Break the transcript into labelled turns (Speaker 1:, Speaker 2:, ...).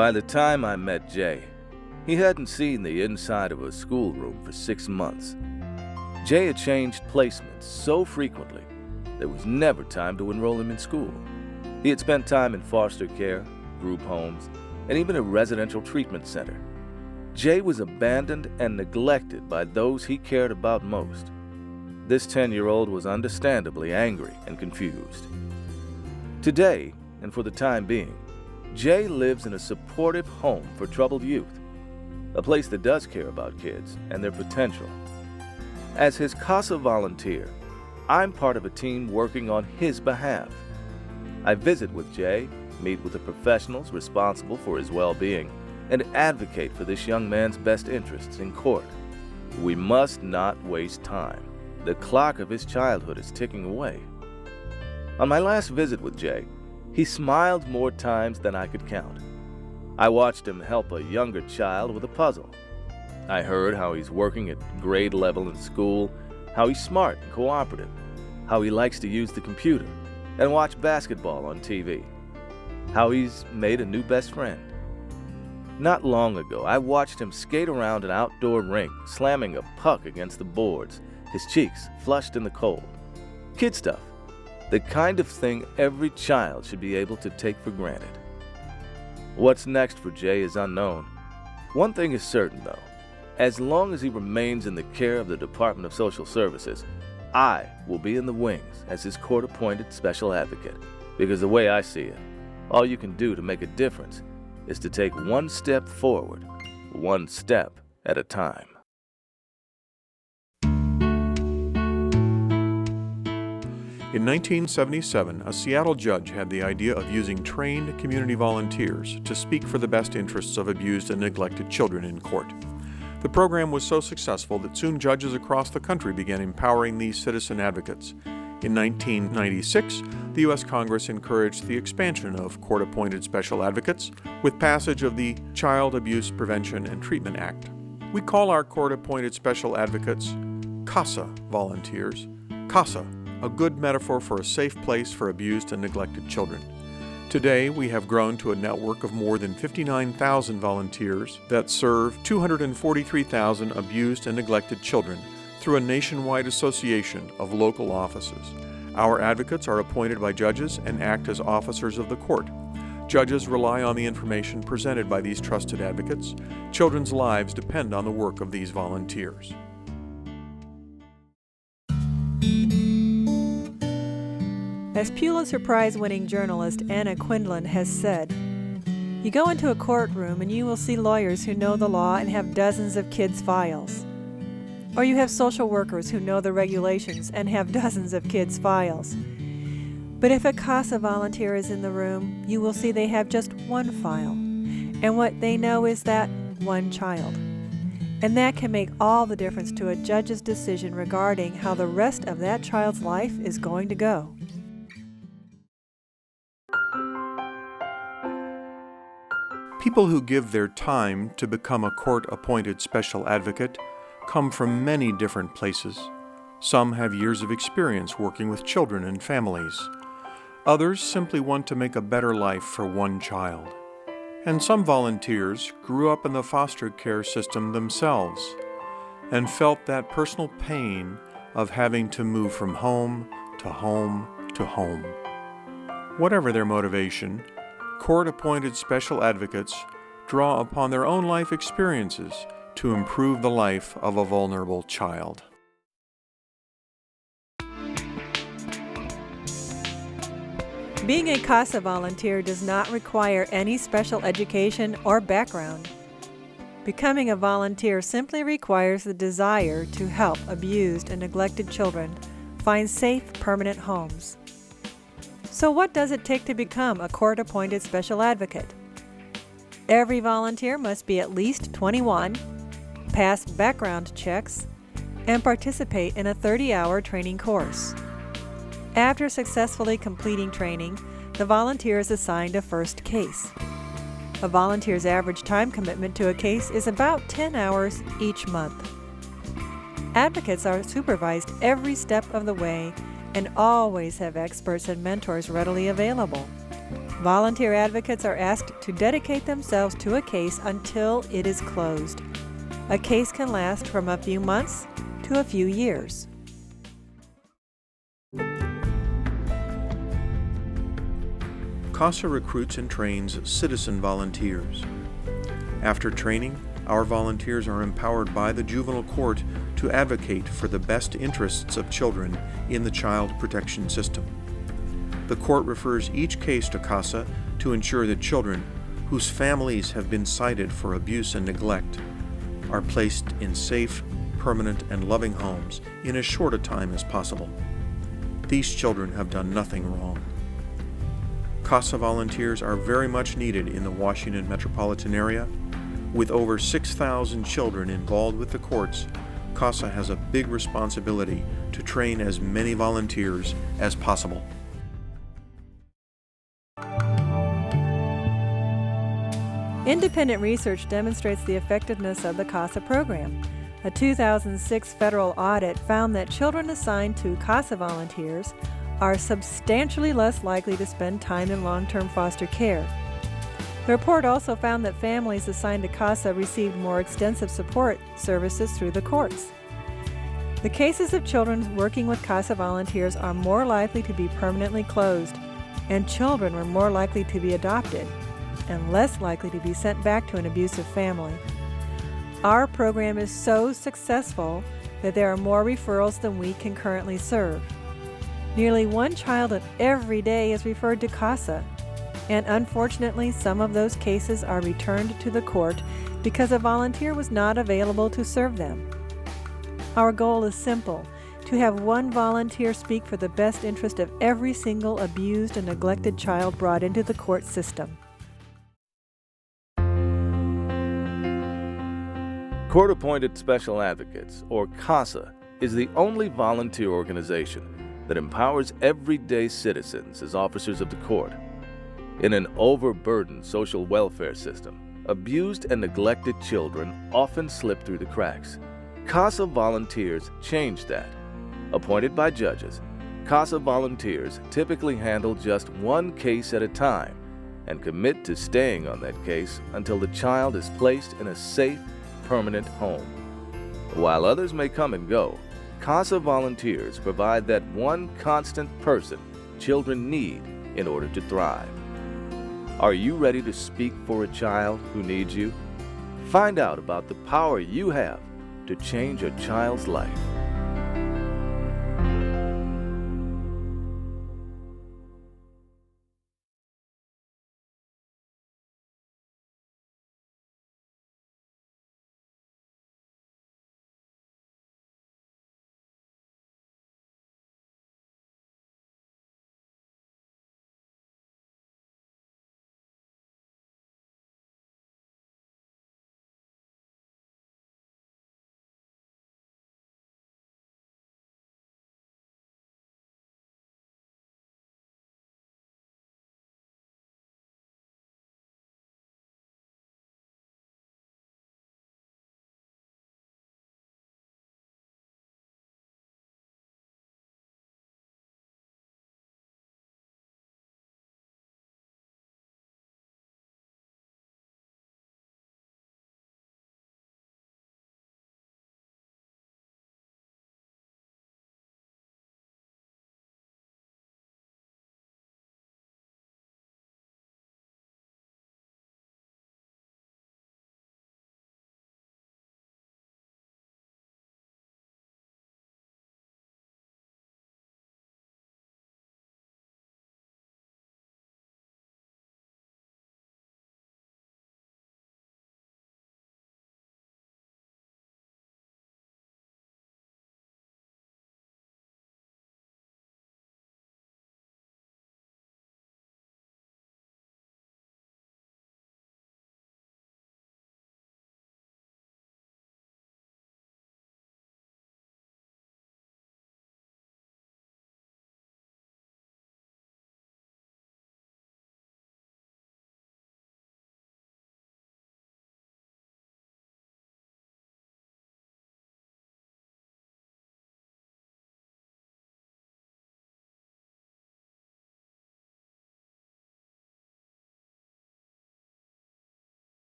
Speaker 1: By the time I met Jay, he hadn't seen the inside of a schoolroom for 6 months. Jay had changed placements so frequently, there was never time to enroll him in school. He had spent time in foster care, group homes, and even a residential treatment center. Jay was abandoned and neglected by those he cared about most. This 10-year-old was understandably angry and confused. Today, and for the time being, Jay lives in a supportive home for troubled youth, a place that does care about kids and their potential. As his CASA volunteer, I'm part of a team working on his behalf. I visit with Jay, meet with the professionals responsible for his well-being, and advocate for this young man's best interests in court. We must not waste time. The clock of his childhood is ticking away. On my last visit with Jay, he smiled more times than I could count. I watched him help a younger child with a puzzle. I heard how he's working at grade level in school, how he's smart and cooperative, how he likes to use the computer and watch basketball on TV, how he's made a new best friend. Not long ago, I watched him skate around an outdoor rink, slamming a puck against the boards, his cheeks flushed in the cold. Kid stuff, the kind of thing every child should be able to take for granted. What's next for Jay is unknown. One thing is certain, though. As long as he remains in the care of the Department of Social Services, I will be in the wings as his court-appointed special advocate, because the way I see it, all you can do to make a difference is to take one step forward, one step at a time.
Speaker 2: In 1977, a Seattle judge had the idea of using trained community volunteers to speak for the best interests of abused and neglected children in court. The program was so successful that soon judges across the country began empowering these citizen advocates. In 1996, the U.S. Congress encouraged the expansion of court-appointed special advocates with passage of the Child Abuse Prevention and Treatment Act. We call our court-appointed special advocates CASA Volunteers. CASA, a good metaphor for a safe place for abused and neglected children. Today, we have grown to a network of more than 59,000 volunteers that serve 243,000 abused and neglected children through a nationwide association of local offices. Our advocates are appointed by judges and act as officers of the court. Judges rely on the information presented by these trusted advocates. Children's lives depend on the work of these volunteers.
Speaker 3: As Pulitzer Prize-winning journalist Anna Quindlen has said, you go into a courtroom and you will see lawyers who know the law and have dozens of kids' files. Or you have social workers who know the regulations and have dozens of kids' files. But if a CASA volunteer is in the room, you will see they have just one file. And what they know is that one child. And that can make all the difference to a judge's decision regarding how the rest of that child's life is going to go.
Speaker 2: People who give their time to become a court-appointed special advocate come from many different places. Some have years of experience working with children and families. Others simply want to make a better life for one child. And some volunteers grew up in the foster care system themselves and felt that personal pain of having to move from home to home to home. Whatever their motivation, court-appointed special advocates draw upon their own life experiences to improve the life of a vulnerable child.
Speaker 3: Being a CASA volunteer does not require any special education or background. Becoming a volunteer simply requires the desire to help abused and neglected children find safe, permanent homes. So what does it take to become a court-appointed special advocate? Every volunteer must be at least 21, pass background checks, and participate in a 30-hour training course. After successfully completing training, the volunteer is assigned a first case. A volunteer's average time commitment to a case is about 10 hours each month. Advocates are supervised every step of the way and always have experts and mentors readily available. Volunteer advocates are asked to dedicate themselves to a case until it is closed. A case can last from a few months to a few years.
Speaker 2: CASA recruits and trains citizen volunteers. After training, our volunteers are empowered by the juvenile court to advocate for the best interests of children in the child protection system. The court refers each case to CASA to ensure that children whose families have been cited for abuse and neglect are placed in safe, permanent, and loving homes in as short a time as possible. These children have done nothing wrong. CASA volunteers are very much needed in the Washington metropolitan area. With over 6,000 children involved with the courts, CASA has a big responsibility to train as many volunteers as possible.
Speaker 3: Independent research demonstrates the effectiveness of the CASA program. A 2006 federal audit found that children assigned to CASA volunteers are substantially less likely to spend time in long-term foster care. The report also found that families assigned to CASA received more extensive support services through the courts. The cases of children working with CASA volunteers are more likely to be permanently closed, and children were more likely to be adopted and less likely to be sent back to an abusive family. Our program is so successful that there are more referrals than we can currently serve. Nearly one child every day is referred to CASA, and unfortunately some of those cases are returned to the court because a volunteer was not available to serve them. Our goal is simple: to have one volunteer speak for the best interest of every single abused and neglected child brought into the court system.
Speaker 1: Court-appointed Special Advocates, or CASA, is the only volunteer organization that empowers everyday citizens as officers of the court. In an overburdened social welfare system, abused and neglected children often slip through the cracks. CASA volunteers change that. Appointed by judges, CASA volunteers typically handle just one case at a time and commit to staying on that case until the child is placed in a safe, permanent home. While others may come and go, CASA volunteers provide that one constant person children need in order to thrive. Are you ready to speak for a child who needs you? Find out about the power you have to change a child's life.